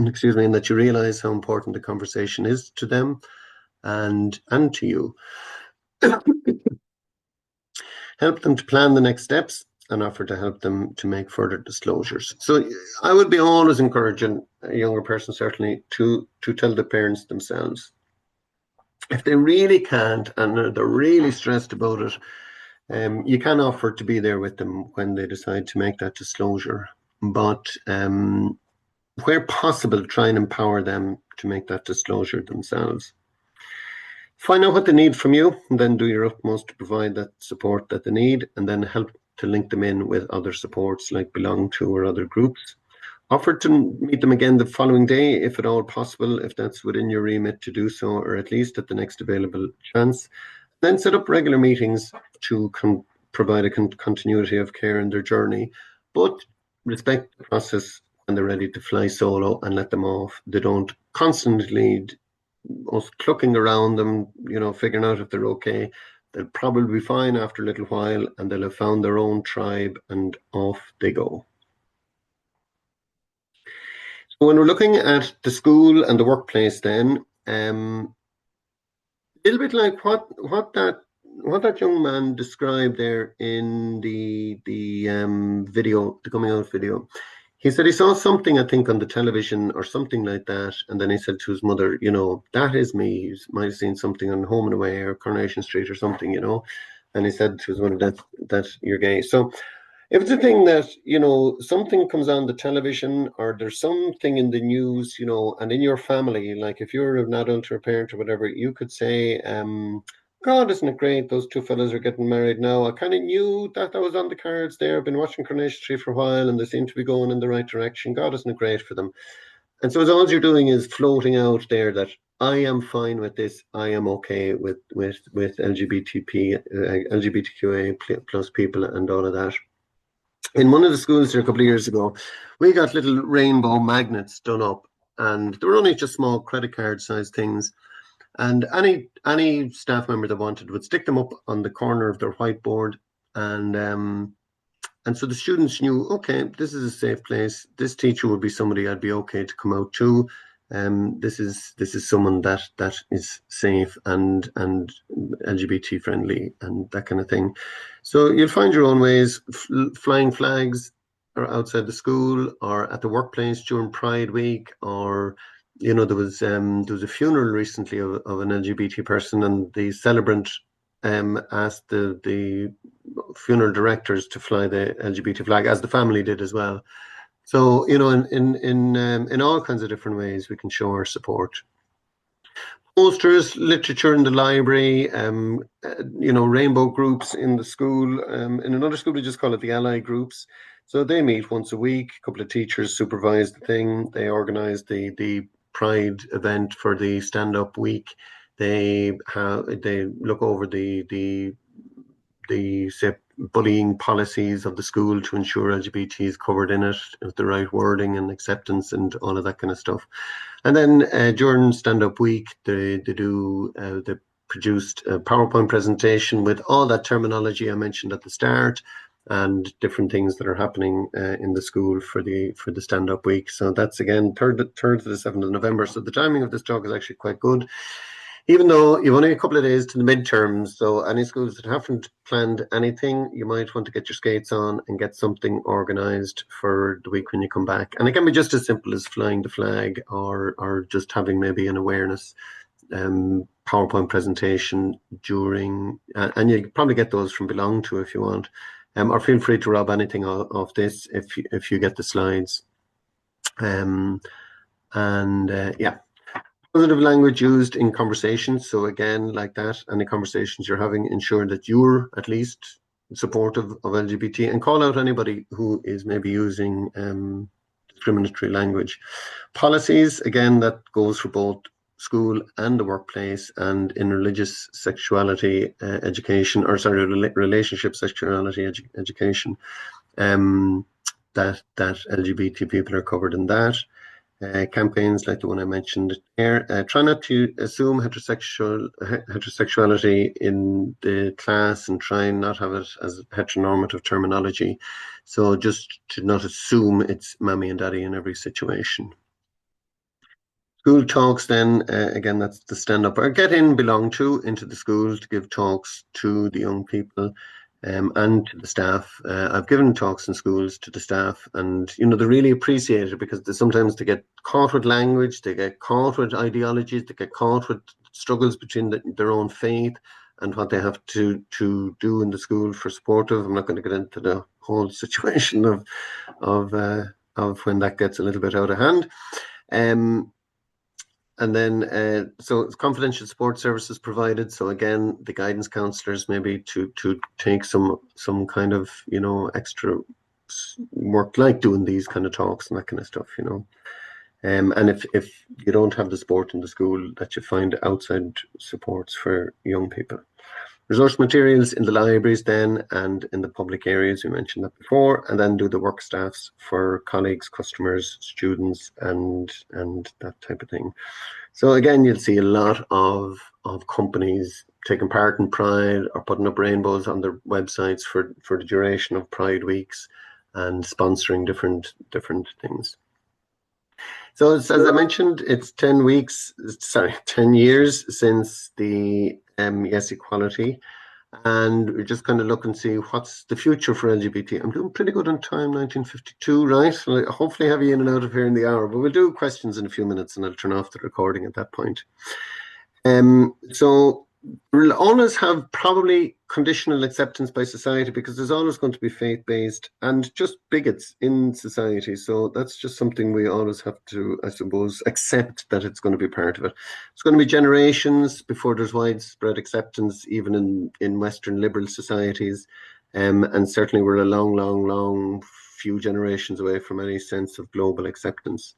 excuse me, and that you realize how important the conversation is to them and to you. Help them to plan the next steps and offer to help them to make further disclosures. So I would be always encouraging a younger person, certainly, to tell the parents themselves. If they really can't and they're really stressed about it, you can offer to be there with them when they decide to make that disclosure. But where possible, try and empower them to make that disclosure themselves. Find out what they need from you, and then do your utmost to provide that support that they need, and then help to link them in with other supports like Belong To or other groups. Offer to meet them again the following day, if at all possible, if that's within your remit to do so, or at least at the next available chance. Then set up regular meetings to provide a continuity of care in their journey, but respect the process when they're ready to fly solo and let them off. They don't constantly need us clucking around them, figuring out if they're okay. They'll probably be fine after a little while, and they'll have found their own tribe, and off they go. So when we're looking at the school and the workplace, then a little bit like what that young man described there in the video, the coming out video. He said he saw something, I think, on the television or something like that, and then he said to his mother, that is me. He might have seen something on Home and Away or Coronation Street or something, and he said to his mother that you're gay. So if it's a thing that, something comes on the television or there's something in the news, and in your family, like if you're an adult or a parent or whatever, you could say, God, isn't it great? Those two fellas are getting married now. I kind of knew that was on the cards there. I've been watching Coronation Street for a while and they seem to be going in the right direction. God, isn't it great for them? And so all you're doing is floating out there that I am fine with this. I am okay with LGBTQIA plus people and all of that. In one of the schools there a couple of years ago, we got little rainbow magnets done up, and they were only just small credit card sized things. And any staff member that wanted would stick them up on the corner of their whiteboard, and so the students knew, okay, this is a safe place. This teacher would be somebody I'd be okay to come out to. This is someone that is safe and LGBT friendly and that kind of thing. So you'll find your own ways. Flying flags or outside the school or at the workplace during Pride Week, or there was a funeral recently of an LGBT person, and the celebrant asked the funeral directors to fly the LGBT flag, as the family did as well. So in all kinds of different ways we can show our support. Posters, literature in the library, rainbow groups in the school. In another school we just call it the ally groups. So they meet once a week. A couple of teachers supervise the thing. They organize the Pride event for the stand-up week. They look over the say bullying policies of the school to ensure LGBT is covered in it with the right wording and acceptance and all of that kind of stuff. And then during stand-up week, they produced a PowerPoint presentation with all that terminology I mentioned at the start, and different things that are happening in the school for the stand-up week. So that's again 3rd to the 7th of November. So the timing of this talk is actually quite good, even though you've only a couple of days to the midterms. So any schools that haven't planned anything, you might want to get your skates on and get something organised for the week when you come back. And it can be just as simple as flying the flag, or just having maybe an awareness PowerPoint presentation during, and you can probably get those from Belong To if you want. Or feel free to rob anything off this if you get the slides. Yeah. Positive language used in conversations. So again, like that, any conversations you're having, ensure that you're at least supportive of LGBT, and call out anybody who is maybe using discriminatory language. Policies, again, that goes for both school and the workplace, and in religious sexuality education, or sorry, relationship sexuality education, that LGBT people are covered in that. campaigns like the one I mentioned here. Try not to assume heterosexuality in the class and try and not have it as heteronormative terminology. So just to not assume it's mommy and daddy in every situation. School talks then, again, that's the stand up or get in, belong to into the schools to give talks to the young people. And to the staff. I've given talks in schools to the staff, and they really appreciate it because sometimes they get caught with language, they get caught with ideologies, they get caught with struggles between their own faith and what they have to do in the school for supportive. I'm not going to get into the whole situation of when that gets a little bit out of hand. And then, so confidential support services provided. So again, the guidance counsellors maybe to take some kind of extra work, like doing these kind of talks and that kind of stuff. And if you don't have the support in the school, that you find outside supports for young people. Resource materials in the libraries then and in the public areas, we mentioned that before, and then do the work staffs for colleagues, customers, students, and that type of thing. So again, you'll see a lot of companies taking part in Pride or putting up rainbows on their websites for the duration of Pride weeks and sponsoring different things. So as I mentioned, it's 10 years since the Yes Equality. And we just kind of look and see what's the future for LGBT. I'm doing pretty good on time, 1952, right? So I'll hopefully have you in and out of here in the hour, but we'll do questions in a few minutes and I'll turn off the recording at that point. So we'll always have probably conditional acceptance by society because there's always going to be faith-based and just bigots in society. So that's just something we always have to, I suppose, accept that it's going to be part of it. It's going to be generations before there's widespread acceptance, even in Western liberal societies. And certainly we're a long few generations away from any sense of global acceptance.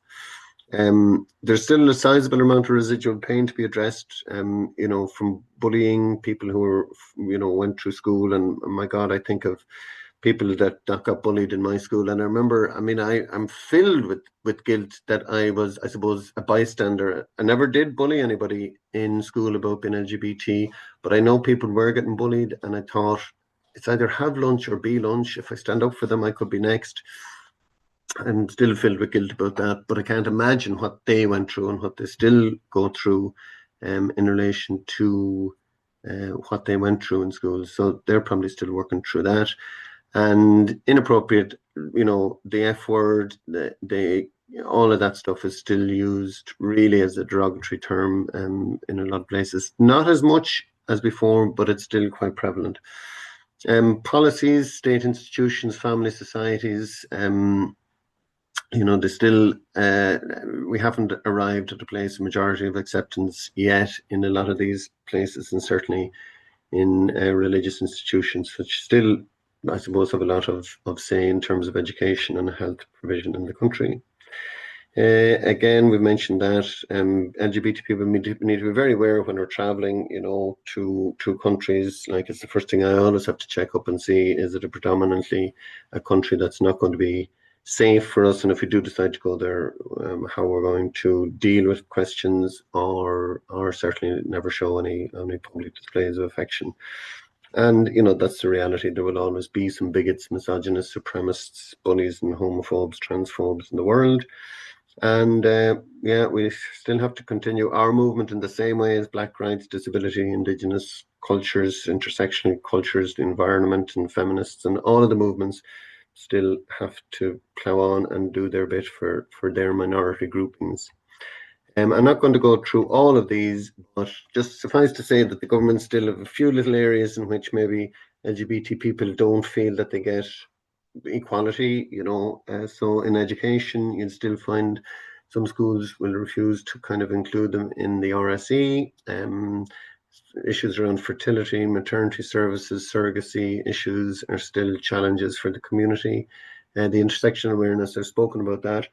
There's still a sizable amount of residual pain to be addressed, from bullying, people who are, went through school. And oh my God, I think of people that got bullied in my school. And I remember, I'm filled with guilt that I was, I suppose, a bystander. I never did bully anybody in school about being LGBT, but I know people were getting bullied. And I thought, it's either have lunch or be lunch. If I stand up for them, I could be next. I'm still filled with guilt about that, but I can't imagine what they went through and what they still go through in relation to what they went through in school. So they're probably still working through that. And inappropriate, the F word, all of that stuff is still used really as a derogatory term in a lot of places. Not as much as before, but it's still quite prevalent. Policies, state institutions, family societies, they still, we haven't arrived at a place, a majority of acceptance yet in a lot of these places, and certainly in religious institutions, which still, I suppose, have a lot of say in terms of education and health provision in the country. Again, we mentioned that LGBT people need to be very aware when we're traveling, to countries. Like, it's the first thing I always have to check up and see, is it predominantly a country that's not going to be safe for us, and if we do decide to go there, how we're going to deal with questions or certainly never show any public displays of affection. And that's the reality. There will always be some bigots, misogynists, supremacists, bullies and homophobes, transphobes in the world. And we still have to continue our movement in the same way as Black rights, disability, Indigenous cultures, intersectional cultures, the environment and feminists and all of the movements still have to plough on and do their bit for their minority groupings. I'm not going to go through all of these, but just suffice to say that the government still have a few little areas in which maybe LGBT people don't feel that they get equality, so in education, you'll still find some schools will refuse to kind of include them in the RSE. Issues around fertility, maternity services, surrogacy issues are still challenges for the community. The intersectional awareness, I've spoken about that.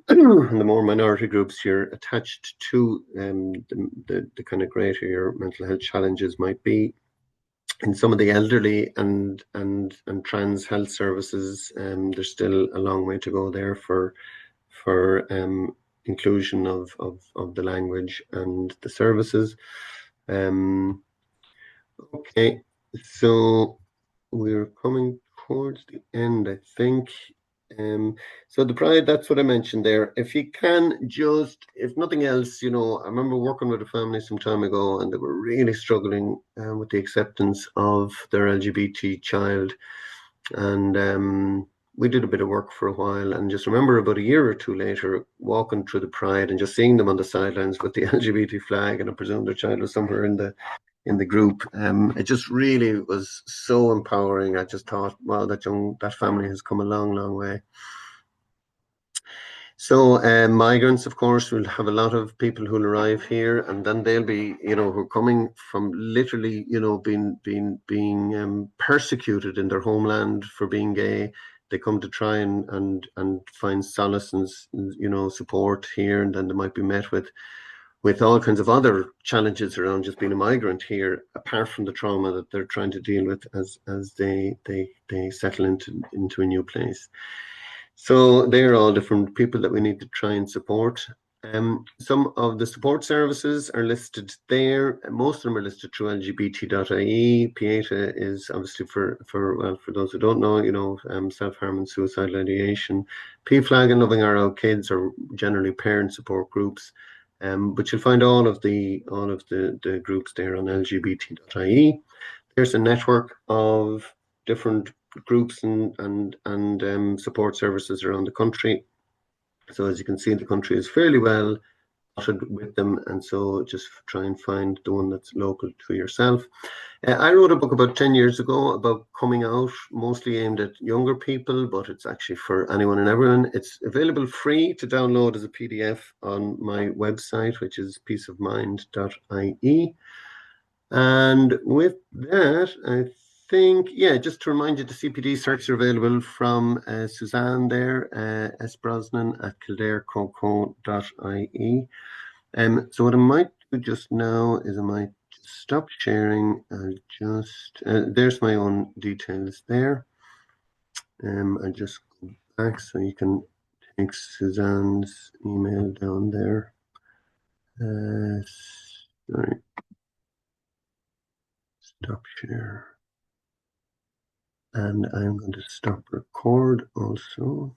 And the more minority groups you're attached to, the kind of greater your mental health challenges might be. In some of the elderly and trans health services, there's still a long way to go there for inclusion of the language and the services. Okay, so we're coming towards the end, I think. So the pride, that's what I mentioned there. If you can just, if nothing else, you know, I remember working with a family some time ago, and they were really struggling with the acceptance of their LGBT child. And we did a bit of work for a while, and just remember about a year or two later, walking through the pride and just seeing them on the sidelines with the LGBT flag, and I presume their child was somewhere in the group. It just really was so empowering. I just thought, wow, that family has come a long, long way. So migrants, of course, will have a lot of people who'll arrive here, and then they'll be, you know, who are coming from literally, you know, being persecuted in their homeland for being gay. They come to try and find solace and, you know, support here, and then they might be met with all kinds of other challenges around just being a migrant here, apart from the trauma that they're trying to deal with as they settle into a new place. So they're all different people that we need to try and support. Some of the support services are listed there. Most of them are listed through lgbt.ie. Pieta is obviously for those who don't know, you know, self-harm and suicidal ideation. PFLAG and Loving Our Out Kids are generally parent support groups. But you'll find all of the groups there on lgbt.ie. There's a network of different groups and support services around the country. So as you can see, the country is fairly well dotted with them, and so just try and find the one that's local to yourself. I wrote a book about 10 years ago about coming out, mostly aimed at younger people, but it's actually for anyone and everyone. It's available free to download as a PDF on my website, which is peaceofmind.ie. And with that, I think, yeah, just to remind you, the CPD certs are available from Suzanne there, sbrosnan@kildarecoco.ie. So what I might do just now is I might stop sharing. I'll just, there's my own details there. I just go back so you can take Suzanne's email down there. Sorry. Stop share. And I'm going to stop record also.